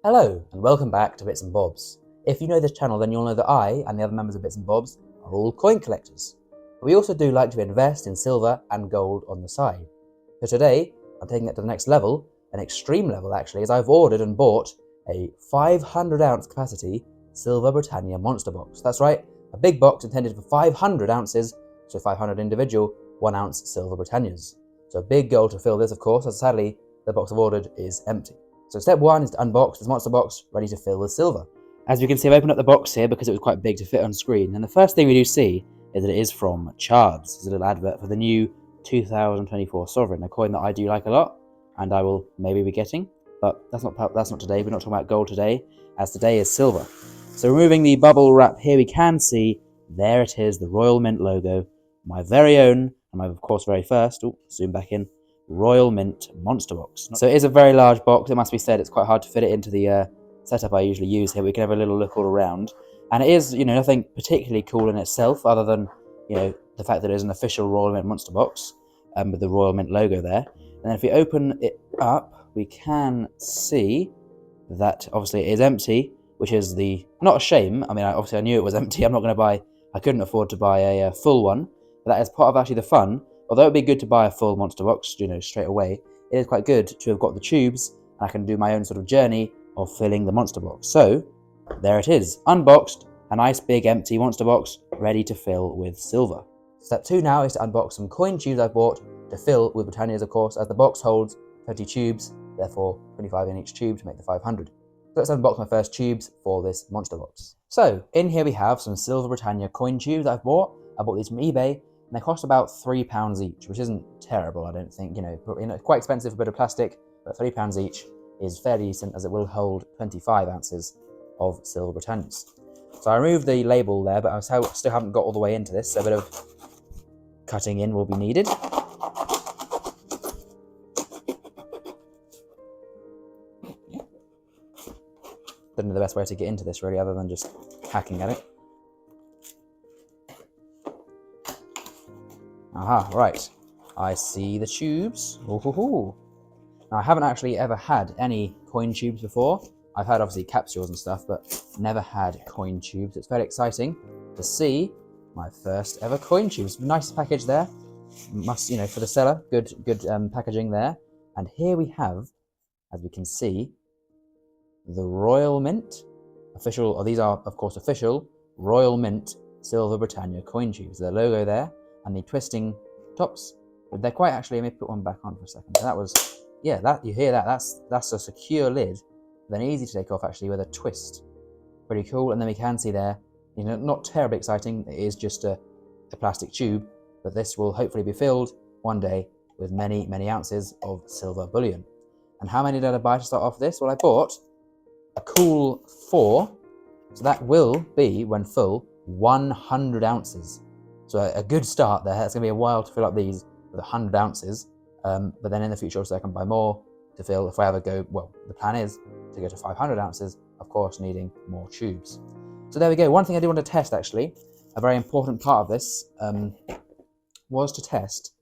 Hello, and welcome back to Bits and Bobs. If you know this channel, then you'll know that I and the other members of Bits and Bobs are all coin collectors. But we also do like to invest in silver and gold on the side. So today, I'm taking it to the next level, an extreme level actually, as I've ordered and bought a 500-ounce capacity silver Britannia monster box. That's right, a big box intended for 500 ounces, so 500 individual 1-ounce silver Britannias. So a big goal to fill this, of course, as sadly the box I've ordered is empty. So step one is to unbox this monster box, ready to fill with silver. As you can see, I've opened up the box here because it was quite big to fit on screen, and the first thing we do see is that it is from Chards. It's a little advert for the new 2024 Sovereign, a coin that I do like a lot, and I will maybe be getting, but that's not today. We're not talking about gold today, as today is silver. So removing the bubble wrap here, we can see, there it is, the Royal Mint logo, my very own, and my, of course, very first, zoom back in, Royal Mint monster box. So it is a very large box. It must be said, it's quite hard to fit it into the setup I usually use here. We can have a little look all around, and it is, nothing particularly cool in itself, other than, the fact that it is an official Royal Mint monster box with the Royal Mint logo there. And then if we open it up, we can see that obviously it is empty, which is not a shame. I mean, obviously I knew it was empty. I couldn't afford to buy a full one, but that is part of actually the fun. Although it'd be good to buy a full monster box, straight away, it is quite good to have got the tubes, and I can do my own sort of journey of filling the monster box. So, there it is, unboxed, a nice big empty monster box, ready to fill with silver. Step 2 now is to unbox some coin tubes I've bought to fill with Britannias, of course, as the box holds 30 tubes, therefore 25 in each tube to make the 500. So let's unbox my first tubes for this monster box. So, in here we have some silver Britannia coin tubes I've bought. I bought these from eBay, and they cost about £3 each, which isn't terrible, I don't think. Quite expensive for a bit of plastic, but £3 each is fairly decent, as it will hold 25 ounces of silver Britannias. So I removed the label there, but I still haven't got all the way into this, so a bit of cutting in will be needed. Don't know the best way to get into this really, other than just hacking at it. Aha, right. I see the tubes. Ooh. Now, I haven't actually ever had any coin tubes before. I've had, obviously, capsules and stuff, but never had coin tubes. It's very exciting to see my first ever coin tubes. Nice package there. Must, for the seller, good packaging there. And here we have, as we can see, the Royal Mint official, or these are, of course, official Royal Mint Silver Britannia coin tubes. The logo there, and the twisting tops, but they're quite actually. Let me put one back on for a second. So that was, that you hear that? That's a secure lid, then easy to take off actually with a twist. Pretty cool. And then we can see there, not terribly exciting. It is just a plastic tube, but this will hopefully be filled one day with many ounces of silver bullion. And how many did I buy to start off this? Well, I bought a cool 4, so that will be, when full, 100 ounces. So a good start there. It's going to be a while to fill up these with 100 ounces. But then in the future, also I can buy more to fill if I ever go, well, the plan is to go to 500 ounces, of course, needing more tubes. So there we go. One thing I do want to test, actually, a very important part of this, was to test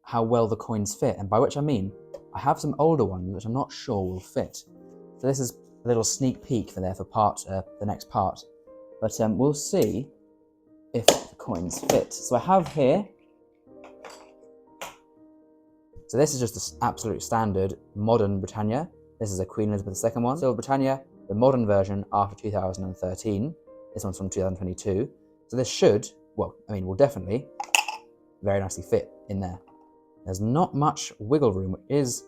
how well the coins fit. And by which I mean, I have some older ones which I'm not sure will fit. So this is a little sneak peek for the next part. But we'll see if the coins fit. So I have here, so this is just the absolute standard modern Britannia. This is a Queen Elizabeth II one. Silver Britannia, the modern version after 2013. This one's from 2022. So this will definitely very nicely fit in there. There's not much wiggle room, which is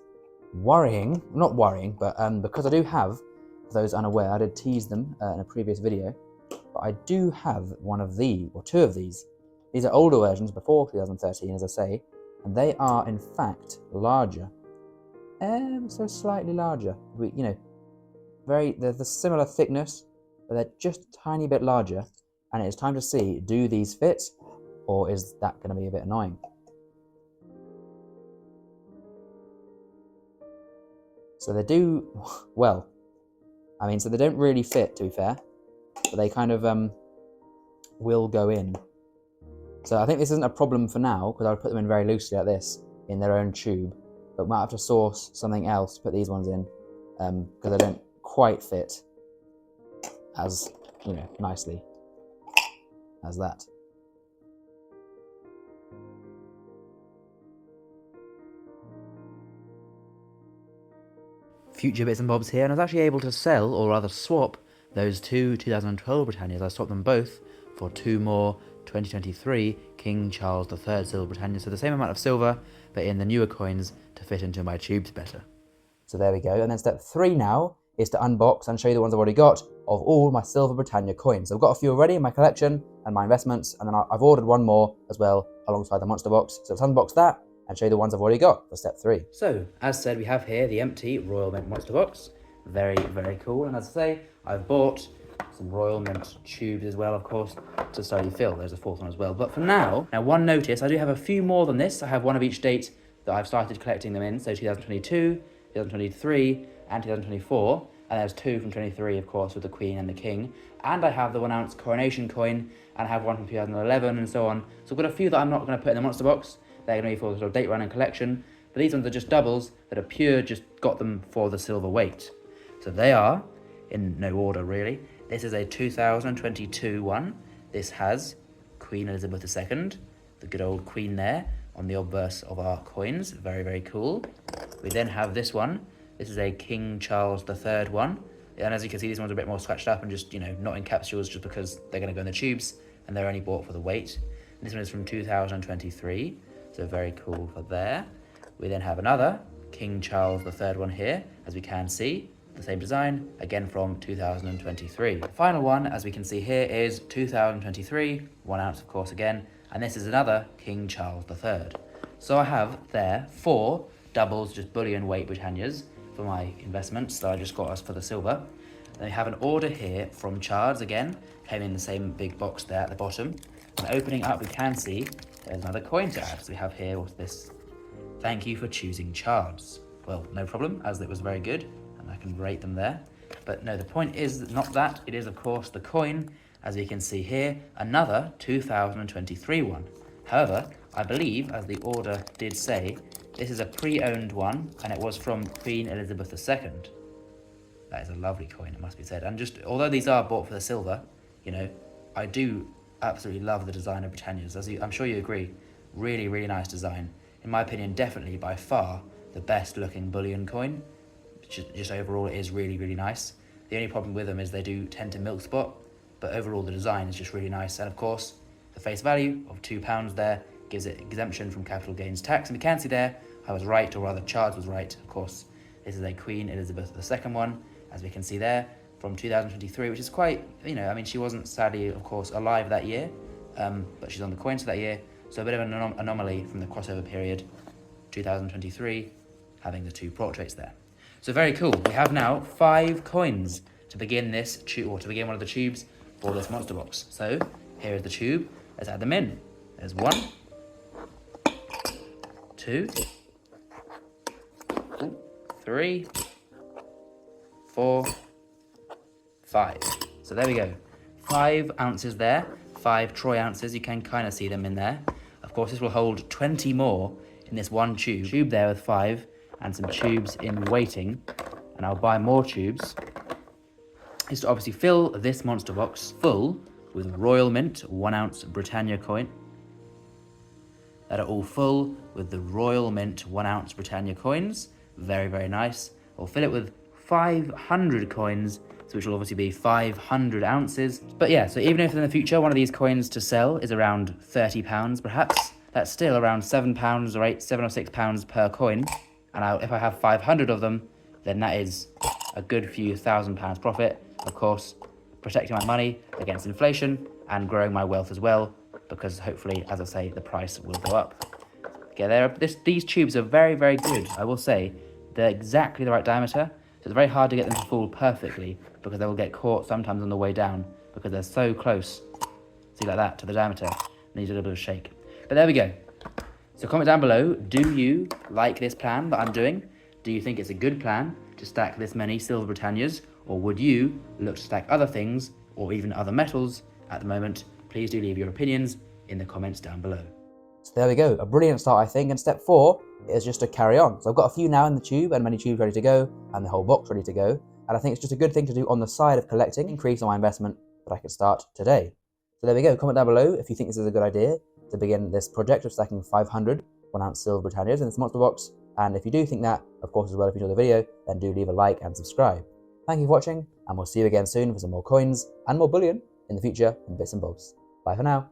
worrying. Not worrying, but because I do have, for those unaware, I did tease them in a previous video, but I do have one of these, or two of these. These are older versions before 2013, as I say, and they are in fact larger, so slightly larger. They're the similar thickness, but they're just a tiny bit larger. And it is time to see, do these fit, or is that going to be a bit annoying? So they do well. So they don't really fit, to be fair, but they kind of will go in. So I think this isn't a problem for now, because I would put them in very loosely like this, in their own tube, but we might have to source something else to put these ones in, because I don't quite fit as, you know, nicely as that. Future bits and bobs here, and I was actually able to sell, or rather swap, those two 2012 Britannias. I swapped them both for two more 2023 King Charles III silver Britannias, so the same amount of silver, but in the newer coins to fit into my tubes better. So there we go, and then step 3 now is to unbox and show you the ones I've already got of all my silver Britannia coins. I've got a few already in my collection and my investments, and then I've ordered one more as well alongside the monster box. So let's unbox that and show you the ones I've already got for step 3. So, as said, we have here the empty Royal Mint monster box. Very, very cool. And as I say, I've bought some Royal Mint tubes as well, of course, to slowly fill. There's a fourth one as well. But for now, one notice, I do have a few more than this. I have one of each date that I've started collecting them in. So 2022, 2023, and 2024. And there's two from 23, of course, with the Queen and the King. And I have the 1 ounce coronation coin, and I have one from 2011 and so on. So I've got a few that I'm not going to put in the monster box. They're going to be for the sort of date run and collection. But these ones are just doubles that are pure, just got them for the silver weight. So they are, in no order really. This is a 2022 one. This has Queen Elizabeth II, the good old Queen there, on the obverse of our coins. Very, very cool. We then have this one. This is a King Charles III one. And as you can see, these ones are a bit more scratched up and just, you know, not in capsules just because they're going to go in the tubes and they're only bought for the weight. And this one is from 2023. So very cool for there. We then have another King Charles III one here, as we can see. The same design, again from 2023. The final one, as we can see here, is 2023, 1 ounce of course again, and this is another King Charles III. So I have there 4 doubles, just bullion weight Britannias for my investments that I just got us for the silver. And I have an order here from Charles again, came in the same big box there at the bottom. And opening up, we can see there's another coin to add. So we have here, what's this? Thank you for choosing Charles. Well, no problem, as it was very good, and I can rate them there. But no, the point is not that. It is, of course, the coin, as you can see here, another 2023 one. However, I believe, as the order did say, this is a pre-owned one, and it was from Queen Elizabeth II. That is a lovely coin, it must be said. And just, although these are bought for the silver, you know, I do absolutely love the design of Britannias. As I'm sure you agree, really, really nice design. In my opinion, definitely by far the best looking bullion coin. Just overall, it is really, really nice. The only problem with them is they do tend to milk spot, but overall the design is just really nice. And of course, the face value of £2 there gives it exemption from capital gains tax. And we can see there, I was right, or rather Charles was right. Of course, this is a Queen Elizabeth II one, as we can see there, from 2023, which is quite, you know, I mean, she wasn't sadly, of course, alive that year, but she's on the coins for that year. So a bit of an anomaly from the crossover period, 2023, having the 2 portraits there. So very cool. We have now 5 coins to begin this tube, or to begin one of the tubes for this monster box. So here is the tube. Let's add them in. There's 1, 2, 3, 4, 5. So there we go. 5 ounces there. 5 troy ounces. You can kind of see them in there. Of course, this will hold 20 more in this one tube there with 5, and some tubes in waiting, and I'll buy more tubes, is to obviously fill this monster box full with Royal Mint 1 ounce Britannia coin, that are all full with the Royal Mint 1 ounce Britannia coins. Very, very nice. I'll fill it with 500 coins, so which will obviously be 500 ounces. But yeah, so even if in the future one of these coins to sell is around £30 perhaps, that's still around £7 or £7 or £6 per coin. And if I have 500 of them, then that is a good few £1,000 profit. Of course, protecting my money against inflation and growing my wealth as well, because hopefully, as I say, the price will go up. Okay, these tubes are very, very good, I will say. They're exactly the right diameter, so it's very hard to get them to fall perfectly, because they will get caught sometimes on the way down, because they're so close, see, like that, to the diameter. Needs a little bit of shake. But there we go. So comment down below, do you like this plan that I'm doing? Do you think it's a good plan to stack this many silver Britannias, or would you look to stack other things, or even other metals at the moment? Please do leave your opinions in the comments down below. So there we go, a brilliant start I think, and step 4 is just to carry on. So I've got a few now in the tube and many tubes ready to go, and the whole box ready to go. and I think it's just a good thing to do on the side of collecting, increase my investment that I could start today. So there we go. Comment down below if you think this is a good idea to begin this project of stacking 500 1-ounce silver Britannias in this monster box. And if you do think that, of course, as well, if you enjoy the video, then do leave a like and subscribe. Thank you for watching, and we'll see you again soon for some more coins and more bullion in the future in bits and bobs. Bye for now.